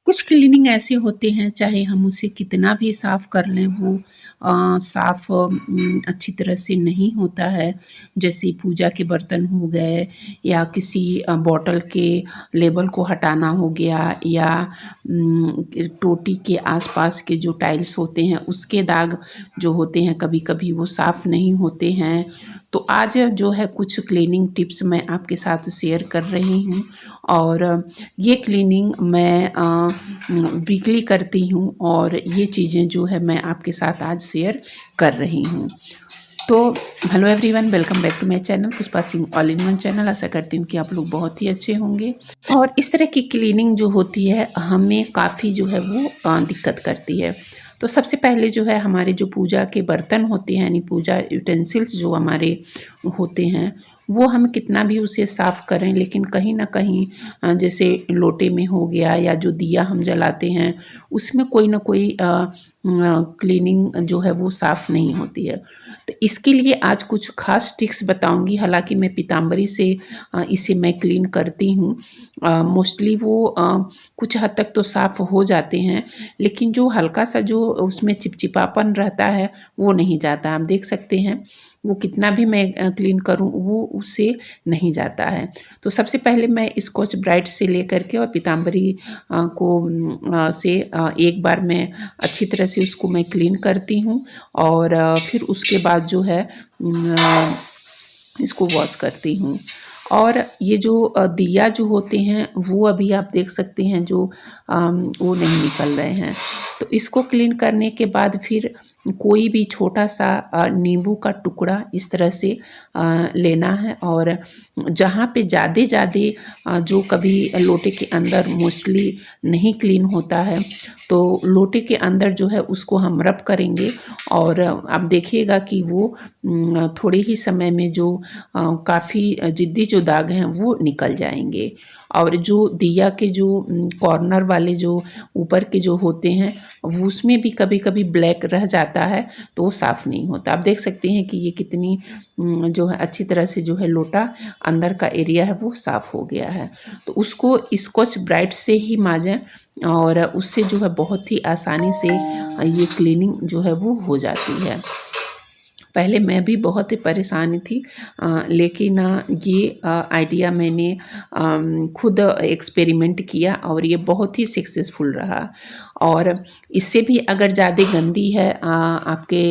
कुछ क्लीनिंग ऐसे होते हैं चाहे हम उसे कितना भी साफ़ कर लें वो साफ़ अच्छी तरह से नहीं होता है। जैसे पूजा के बर्तन हो गए या किसी बॉटल के लेबल को हटाना हो गया या टोटी के आसपास के जो टाइल्स होते हैं उसके दाग जो होते हैं कभी-कभी वो साफ़ नहीं होते हैं। तो आज जो है कुछ क्लीनिंग टिप्स मैं आपके साथ शेयर कर रही हूँ और ये क्लीनिंग मैं वीकली करती हूँ और ये चीज़ें जो है मैं आपके साथ आज शेयर कर रही हूँ। तो hello everyone, welcome back to my channel Pushpa Singh all in one channel. आशा करती हूँ कि आप लोग बहुत ही अच्छे होंगे और इस तरह की क्लीनिंग जो होती है हमें काफ़ी जो है वो दिक्कत करती है। तो सबसे पहले जो है हमारे जो पूजा के बर्तन होते हैं यानी पूजा यूटेंसिल्स जो हमारे होते हैं वो हम कितना भी उसे साफ़ करें लेकिन कहीं न कहीं जैसे लोटे में हो गया या जो दिया हम जलाते हैं उसमें कोई ना कोई क्लीनिंग जो है वो साफ़ नहीं होती है। तो इसके लिए आज कुछ ख़ास ट्रिक्स बताऊँगी। हालाँकि मैं पीताम्बरी से इसे मैं क्लीन करती हूँ। मोस्टली वो कुछ हद तक तो साफ़ हो जाते हैं लेकिन जो हल्का-सा जो उसमें चिपचिपापन रहता है वो नहीं जाता। आप देख सकते हैं वो कितना भी मैं क्लीन करूँ वो उससे नहीं जाता है। तो सबसे पहले मैं स्कॉच ब्राइट से लेकर के और पीताम्बरी से एक बार मैं अच्छी तरह से उसको मैं क्लीन करती हूँ और फिर उसके बाद जो है इसको वॉश करती हूँ। और ये जो दिया जो होते हैं वो अभी आप देख सकते हैं जो वो नहीं निकल रहे हैं। तो इसको क्लीन करने के बाद फिर कोई भी छोटा-सा नींबू का टुकड़ा इस तरह से लेना है और जहाँ पे ज़्यादा जो कभी लोटे के अंदर मोस्टली नहीं क्लीन होता है तो लोटे के अंदर जो है उसको हम रब करेंगे और आप देखिएगा कि वो थोड़े ही समय में जो काफ़ी ज़िद्दी जो दाग हैं वो निकल जाएँगे। और जो दिया के जो कॉर्नर वाले जो ऊपर के जो होते हैं वो उसमें भी कभी-कभी ब्लैक रह जाता है तो वो साफ़ नहीं होता। आप देख सकते हैं कि ये कितनी जो है अच्छी तरह से जो है लोटा अंदर का एरिया है वो साफ़ हो गया है। तो उसको स्कॉच ब्राइट से ही माँजें और उससे जो है बहुत ही आसानी से ये क्लीनिंग जो है वो हो जाती है। पहले मैं भी बहुत ही परेशान थी लेकिन ये आइडिया मैंने खुद एक्सपेरिमेंट किया और ये बहुत ही सक्सेसफुल रहा। और इससे भी अगर ज़्यादा गंदी है आपके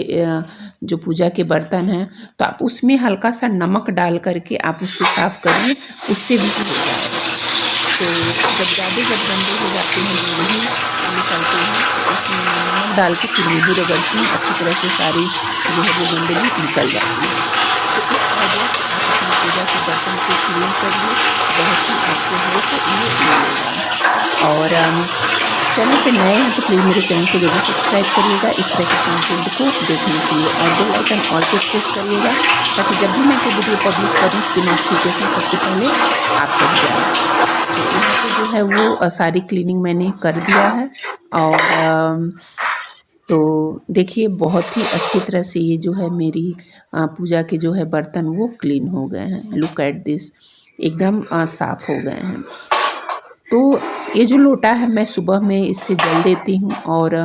जो पूजा के बर्तन हैं तो आप उसमें हल्का सा नमक डाल करके आप उसको साफ़ करिए, उससे भी हो जाएगा। तो जब गंदे हो जाते हैं जो नहीं निकलते हैं तो उसमें मैं नमक डाल के फिर नींबू रगड़ती हूँ, अच्छी तरह से सारी जो है वो गंदगी निकल जाती है। तो इस वजह से आप अपनी पूजा के बर्तन को क्लीन करिए, बहुत ही आपको जो है ये मिलेगा। और चैनल पे नए हैं तो प्लीज़ मेरे चैनल को ज़रूर सब्सक्राइब करिएगा इस तरह के कंटेंट को देखने के लिए और बेल आइकन ऑल पे प्रेस करिएगा ताकि जब भी मैं कोई वीडियो पब्लिश करूँ उसकी नोटिफिकेशन सबसे पहले आप तक जाए। तो यहाँ पे जो है वो सारी क्लीनिंग मैंने कर दिया है और तो देखिए बहुत ही अच्छी तरह से ये जो है मेरी पूजा के जो है बर्तन वो क्लीन हो गए हैं। लुक एट दिस, एकदम साफ़ हो गए हैं। तो ये जो लोटा है मैं सुबह में इससे जल देती हूँ और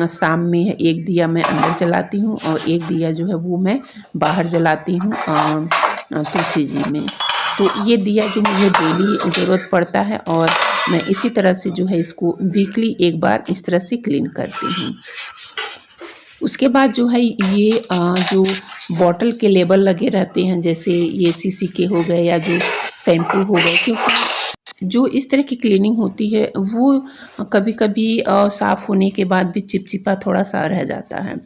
शाम में एक दिया मैं अंदर जलाती हूँ और एक दिया जो है वो मैं बाहर जलाती हूँ तुलसी जी में। तो ये दिया जो मुझे डेली ज़रूरत पड़ता है और मैं इसी तरह से जो है इसको वीकली एक बार इस तरह से क्लीन करती हूँ। उसके बाद जो है ये जो बॉटल के लेबल लगे रहते हैं जैसे ये सीसी के हो गए या जो शैम्पू हो गए, क्योंकि जो इस तरह की क्लीनिंग होती है वो कभी-कभी साफ़ होने के बाद भी चिपचिपा थोड़ा-सा रह जाता है।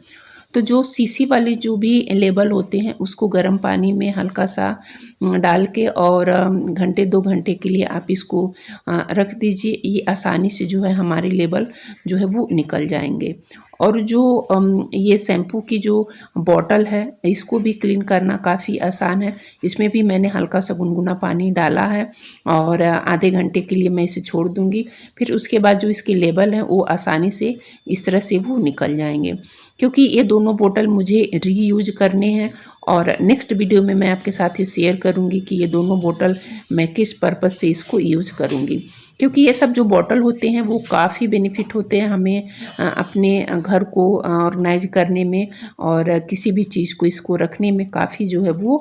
तो जो सीसी वाले जो भी लेबल होते हैं उसको गर्म पानी में हल्का-सा डाल के और घंटे 2 घंटे के लिए आप इसको रख दीजिए। ये आसानी से जो है हमारे लेबल जो है वो निकल जाएँगे। और जो ये शैम्पू की जो बॉटल है इसको भी क्लीन करना काफ़ी आसान है। इसमें भी मैंने हल्का-सा गुनगुना पानी डाला है और आधे घंटे के लिए मैं इसे छोड़ दूँगी। फिर उसके बाद जो इसके लेबल हैं वो आसानी से इस तरह से वो निकल जाएँगे। क्योंकि ये दोनों बोतल मुझे रीयूज़ करने हैं और नेक्स्ट वीडियो में मैं आपके साथ ये शेयर करूँगी कि ये दोनों बोतल मैं किस पर्पज़ से इसको यूज़ करूँगी। क्योंकि ये सब जो बॉटल होते हैं वो काफ़ी बेनिफिट होते हैं हमें अपने घर को ऑर्गेनाइज करने में और किसी भी चीज़ को इसको रखने में काफ़ी जो है वो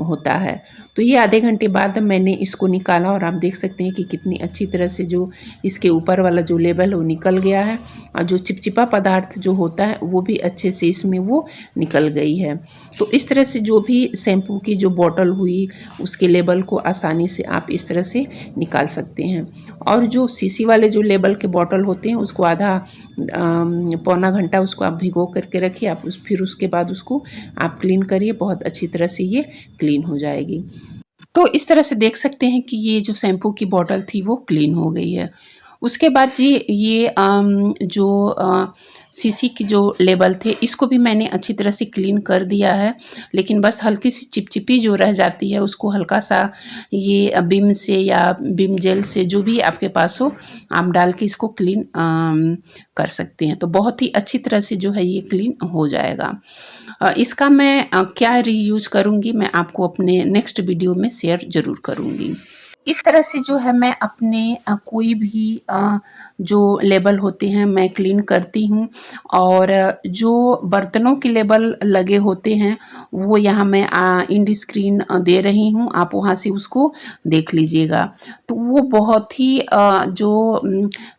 होता है। तो ये आधे घंटे बाद मैंने इसको निकाला और आप देख सकते हैं कि कितनी अच्छी तरह से जो इसके ऊपर वाला जो लेबल है वो निकल गया है और जो चिपचिपा पदार्थ जो होता है वो भी अच्छे से इसमें वो निकल गई है। तो इस तरह से जो भी शैम्पू की जो बॉटल हुई उसके लेबल को आसानी से आप इस तरह से निकाल सकते हैं। और जो सीसी वाले जो लेबल के बॉटल होते हैं उसको आधा पौना घंटा उसको आप भिगो करके रखिए, आप फिर उसके बाद उसको आप क्लीन करिए, बहुत अच्छी तरह से ये क्लीन हो जाएगी। तो इस तरह से देख सकते हैं कि ये जो शैम्पू की बॉटल थी वो क्लीन हो गई है। उसके बाद जी ये जो सीसी की जो लेबल थे इसको भी मैंने अच्छी तरह से क्लीन कर दिया है, लेकिन बस हल्की सी चिपचिपी जो रह जाती है उसको हल्का सा ये विम से या विम जेल से जो भी आपके पास हो आप डाल के इसको क्लीन कर सकते हैं। तो बहुत ही अच्छी तरह से जो है ये क्लीन हो जाएगा। इसका मैं क्या रीयूज करूँगी मैं आपको अपने नेक्स्ट वीडियो में शेयर ज़रूर करूँगी। इस तरह से जो है मैं अपने कोई भी जो लेबल होते हैं मैं क्लीन करती हूँ और जो बर्तनों के लेबल लगे होते हैं वो यहाँ मैं इंड स्क्रीन दे रही हूँ, आप वहाँ से उसको देख लीजिएगा। तो वो बहुत ही जो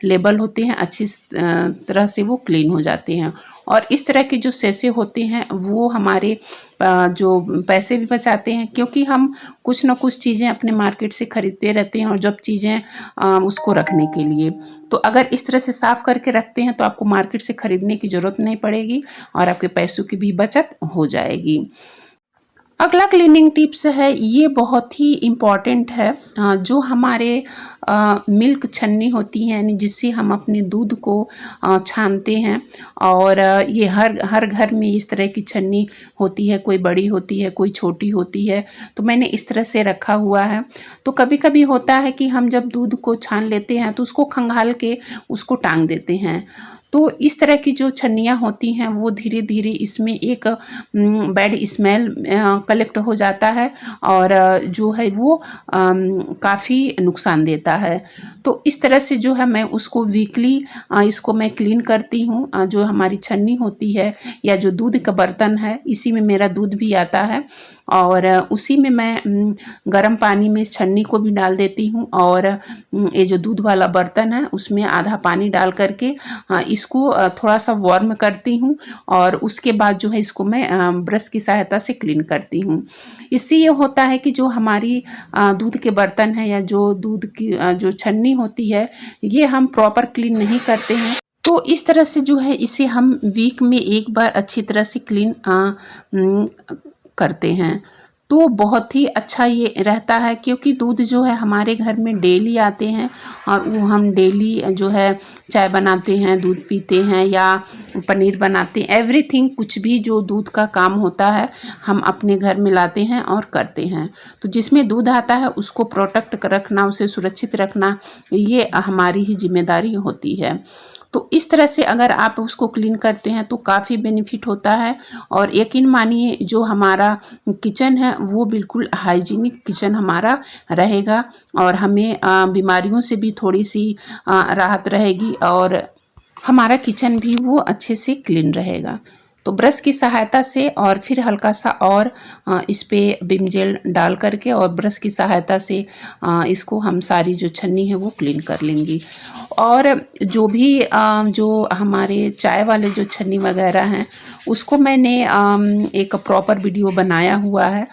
लेबल होते हैं अच्छी तरह से वो क्लीन हो जाते हैं। और इस तरह के जो सेसे होते हैं वो हमारे जो पैसे भी बचाते हैं, क्योंकि हम कुछ ना कुछ चीज़ें अपने मार्केट से ख़रीदते रहते हैं और जब चीज़ें उसको रखने के लिए, तो अगर इस तरह से साफ़ करके रखते हैं तो आपको मार्केट से ख़रीदने की ज़रूरत नहीं पड़ेगी और आपके पैसों की भी बचत हो जाएगी। अगला क्लीनिंग टिप्स है, ये बहुत ही इम्पॉर्टेंट है। जो हमारे मिल्क छन्नी होती है यानी जिससे हम अपने दूध को छानते हैं और ये हर घर में इस तरह की छन्नी होती है, कोई बड़ी होती है कोई छोटी होती है। तो मैंने इस तरह से रखा हुआ है। तो कभी कभी होता है कि हम जब दूध को छान लेते हैं तो उसको खंगाल के उसको टांग देते हैं। तो इस तरह की जो छन्नियाँ होती हैं वो धीरे धीरे इसमें एक बैड स्मेल कलेक्ट हो जाता है और जो है वो काफ़ी नुकसान देता है। तो इस तरह से जो है मैं उसको वीकली इसको मैं क्लीन करती हूँ। जो हमारी छन्नी होती है या जो दूध का बर्तन है इसी में मेरा दूध भी आता है और उसी में मैं गर्म पानी में इस छन्नी को भी डाल देती हूँ और ये जो दूध वाला बर्तन है उसमें आधा पानी डाल करके इसको थोड़ा सा वार्म करती हूँ और उसके बाद जो है इसको मैं ब्रश की सहायता से क्लीन करती हूँ। इससे ये होता है कि जो हमारी दूध के बर्तन है या जो दूध की जो छन्नी होती है ये हम प्रॉपर क्लीन नहीं करते हैं। तो इस तरह से जो है इसे हम वीक में एक बार अच्छी तरह से क्लीन करते हैं तो बहुत ही अच्छा ये रहता है, क्योंकि दूध जो है हमारे घर में डेली आते हैं और वो हम डेली जो है चाय बनाते हैं, दूध पीते हैं या पनीर बनाते हैं, एवरीथिंग कुछ भी जो दूध का काम होता है हम अपने घर में लाते हैं और करते हैं। तो जिसमें दूध आता है उसको प्रोटेक्ट रखना, उसे सुरक्षित रखना ये हमारी ही जिम्मेदारी होती है। तो इस तरह से अगर आप उसको क्लीन करते हैं तो काफ़ी बेनिफिट होता है और यकीन मानिए जो हमारा किचन है वो बिल्कुल हाइजीनिक किचन हमारा रहेगा और हमें बीमारियों से भी थोड़ी सी राहत रहेगी और हमारा किचन भी वो अच्छे से क्लीन रहेगा। तो ब्रश की सहायता से और फिर हल्का सा और इस पे विम जेल डाल करके और ब्रश की सहायता से इसको हम सारी जो छन्नी है वो क्लीन कर लेंगी। और जो भी जो हमारे चाय वाले जो छन्नी वगैरह हैं उसको मैंने एक प्रॉपर वीडियो बनाया हुआ है,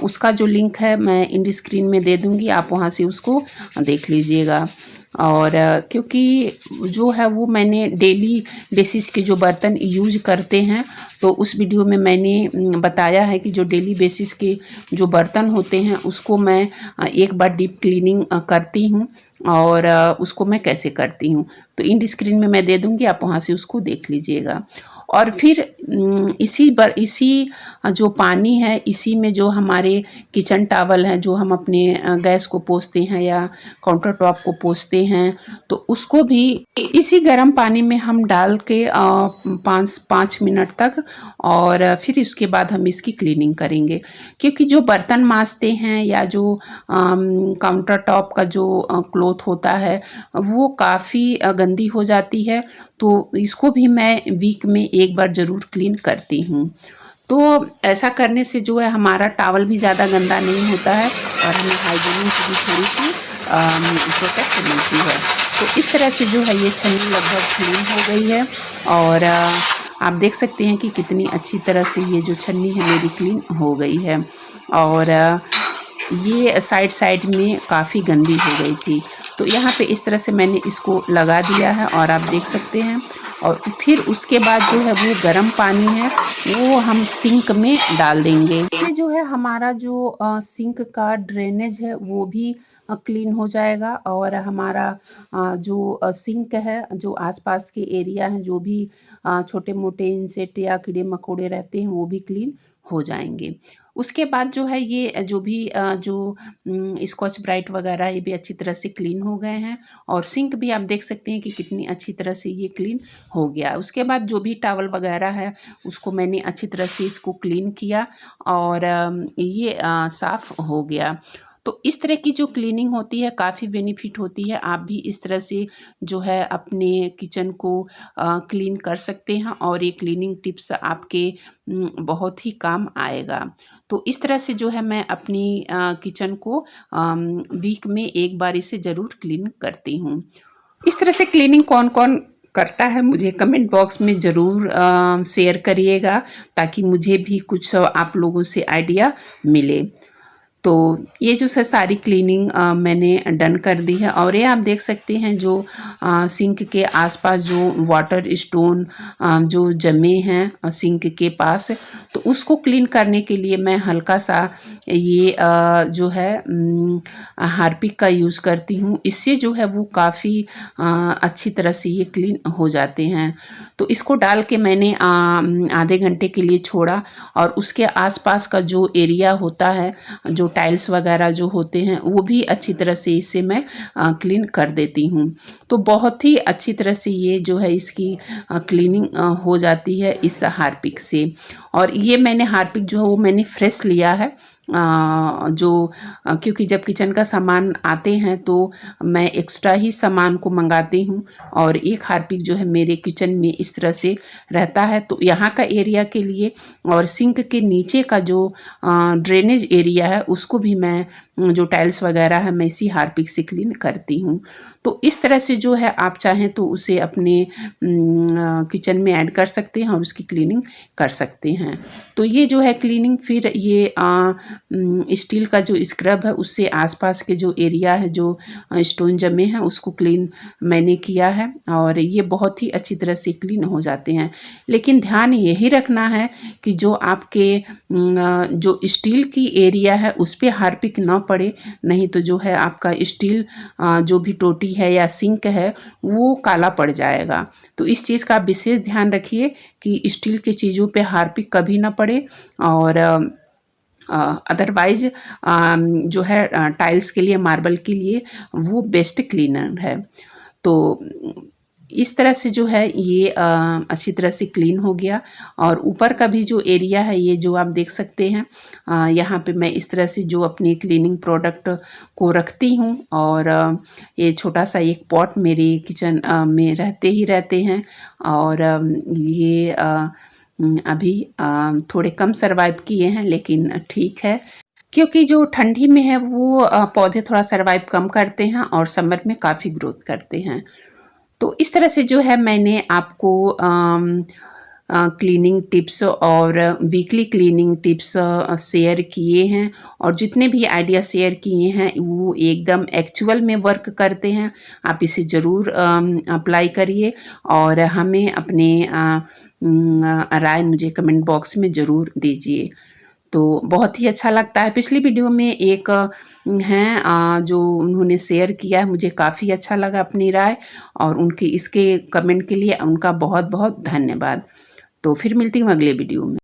उसका जो लिंक है मैं इंड स्क्रीन में दे दूँगी, आप वहाँ से उसको देख लीजिएगा। और क्योंकि जो है वो मैंने डेली बेसिस के जो बर्तन यूज करते हैं तो उस वीडियो में मैंने बताया है कि जो डेली बेसिस के जो बर्तन होते हैं उसको मैं एक बार डीप क्लीनिंग करती हूँ और उसको मैं कैसे करती हूँ। तो इंड स्क्रीन में मैं दे दूँगी, आप वहाँ से उसको देख लीजिएगा। और फिर इसी जो पानी है, इसी में जो हमारे किचन टॉवल है, जो हम अपने गैस को पोंछते हैं या काउंटर टॉप को पोंछते हैं, तो उसको भी इसी गर्म पानी में हम डाल के 5 मिनट तक, और फिर इसके बाद हम इसकी क्लीनिंग करेंगे। क्योंकि जो बर्तन मांजते हैं या जो काउंटर टॉप का जो क्लॉथ होता है, वो काफ़ी गंदी हो जाती है, तो इसको भी मैं वीक में एक बार ज़रूर क्लीन करती हूँ। तो ऐसा करने से जो है हमारा टॉवल भी ज़्यादा गंदा नहीं होता है और हमें हाइजीनिक भी थोड़ी-सी प्रोटेक्ट मिलती है। तो इस तरह से जो है ये छन्नी लगभग क्लीन हो गई है, और आप देख सकते हैं कि कितनी अच्छी तरह से ये जो छन्नी है मेरी क्लीन हो गई है। और ये साइड में काफ़ी गंदी हो गई थी, तो यहाँ पे इस तरह से मैंने इसको लगा दिया है और आप देख सकते हैं। और फिर उसके बाद जो है वो गर्म पानी है वो हम सिंक में डाल देंगे। इससे जो है हमारा जो सिंक का ड्रेनेज है वो भी क्लीन हो जाएगा, और हमारा जो सिंक है, जो आसपास के एरिया हैं, जो भी छोटे मोटे इंसेक्ट या कीड़े मकोड़े रहते हैं, वो भी क्लीन हो जाएंगे। उसके बाद जो है ये जो भी जो स्कॉच ब्राइट वगैरह ये भी अच्छी तरह से क्लीन हो गए हैं, और सिंक भी आप देख सकते हैं कि कितनी अच्छी तरह से ये क्लीन हो गया। उसके बाद जो भी टॉवल वगैरह है उसको मैंने अच्छी तरह से इसको क्लीन किया, और ये साफ़ हो गया। तो इस तरह की जो क्लीनिंग होती है काफ़ी बेनिफिट होती है। आप भी इस तरह से जो है अपने किचन को क्लीन कर सकते हैं, और ये क्लीनिंग टिप्स आपके बहुत ही काम आएगा। तो इस तरह से जो है मैं अपनी किचन को वीक में एक बार इसे ज़रूर क्लीन करती हूँ। इस तरह से क्लीनिंग कौन-कौन करता है मुझे कमेंट बॉक्स में ज़रूर शेयर करिएगा, ताकि मुझे भी कुछ आप लोगों से आइडिया मिले। तो ये जो है सारी क्लीनिंग मैंने डन कर दी है, और ये आप देख सकते हैं जो सिंक के आसपास जो वाटर स्टोन जो जमे हैं सिंक के पास, तो उसको क्लीन करने के लिए मैं हल्का सा ये जो है हार्पिक का यूज़ करती हूँ। इससे जो है वो काफ़ी अच्छी तरह से ये क्लीन हो जाते हैं। तो इसको डाल के मैंने आधे घंटे के लिए छोड़ा, और उसके आसपास का जो एरिया होता है, जो टाइल्स वगैरह जो होते हैं, वो भी अच्छी तरह से इसे मैं क्लीन कर देती हूँ। तो बहुत ही अच्छी तरह से ये जो है इसकी क्लीनिंग हो जाती है इस हार्पिक से। और ये मैंने हार्पिक जो है वो मैंने फ्रेश लिया है, क्योंकि जब किचन का सामान आते हैं तो मैं एक्स्ट्रा ही सामान को मंगाती हूँ, और एक हार्पिक जो है मेरे किचन में इस तरह से रहता है। तो यहाँ का एरिया के लिए और सिंक के नीचे का जो ड्रेनेज एरिया है उसको भी मैं जो टाइल्स वगैरह है मैं इसी हार्पिक से क्लीन करती हूँ। तो इस तरह से जो है आप चाहें तो उसे अपने किचन में ऐड कर सकते हैं और उसकी क्लीनिंग कर सकते हैं। तो ये जो है क्लीनिंग, फिर ये स्टील का जो स्क्रब है उससे आसपास के जो एरिया है जो स्टोन जमे हैं उसको क्लीन मैंने किया है, और ये बहुत ही अच्छी तरह से क्लीन हो जाते हैं। लेकिन ध्यान यही रखना है कि जो आपके जो स्टील की एरिया है उस पे हार्पिक ना पड़े, नहीं तो जो है आपका स्टील जो भी टोटी है या सिंक है वो काला पड़ जाएगा। तो इस चीज़ का विशेष ध्यान रखिए कि स्टील की चीज़ों पे हार्पिक कभी ना पड़े, और अदरवाइज जो है टाइल्स के लिए, मार्बल के लिए वो बेस्ट क्लीनर है। तो इस तरह से जो है ये अच्छी तरह से क्लीन हो गया। और ऊपर का भी जो एरिया है ये जो आप देख सकते हैं, यहाँ पे मैं इस तरह से जो अपनी क्लीनिंग प्रोडक्ट को रखती हूँ, और ये छोटा सा एक पॉट मेरे किचन में रहते हैं, और ये अभी थोड़े कम सर्वाइव किए हैं, लेकिन ठीक है, क्योंकि जो ठंडी में है वो पौधे थोड़ा सर्वाइव कम करते हैं और समर में काफ़ी ग्रोथ करते हैं। तो इस तरह से जो है मैंने आपको क्लीनिंग टिप्स और वीकली क्लीनिंग टिप्स शेयर किए हैं, और जितने भी आइडिया शेयर किए हैं वो एकदम एक्चुअल में वर्क करते हैं। आप इसे ज़रूर अप्लाई करिए, और हमें अपने राय मुझे कमेंट बॉक्स में ज़रूर दीजिए। तो बहुत ही अच्छा लगता है। पिछली वीडियो में एक हैं जो उन्होंने शेयर किया है, मुझे काफ़ी अच्छा लगा अपनी राय, और उनकी इसके कमेंट के लिए उनका बहुत बहुत धन्यवाद। तो फिर मिलती हूँ अगले वीडियो में।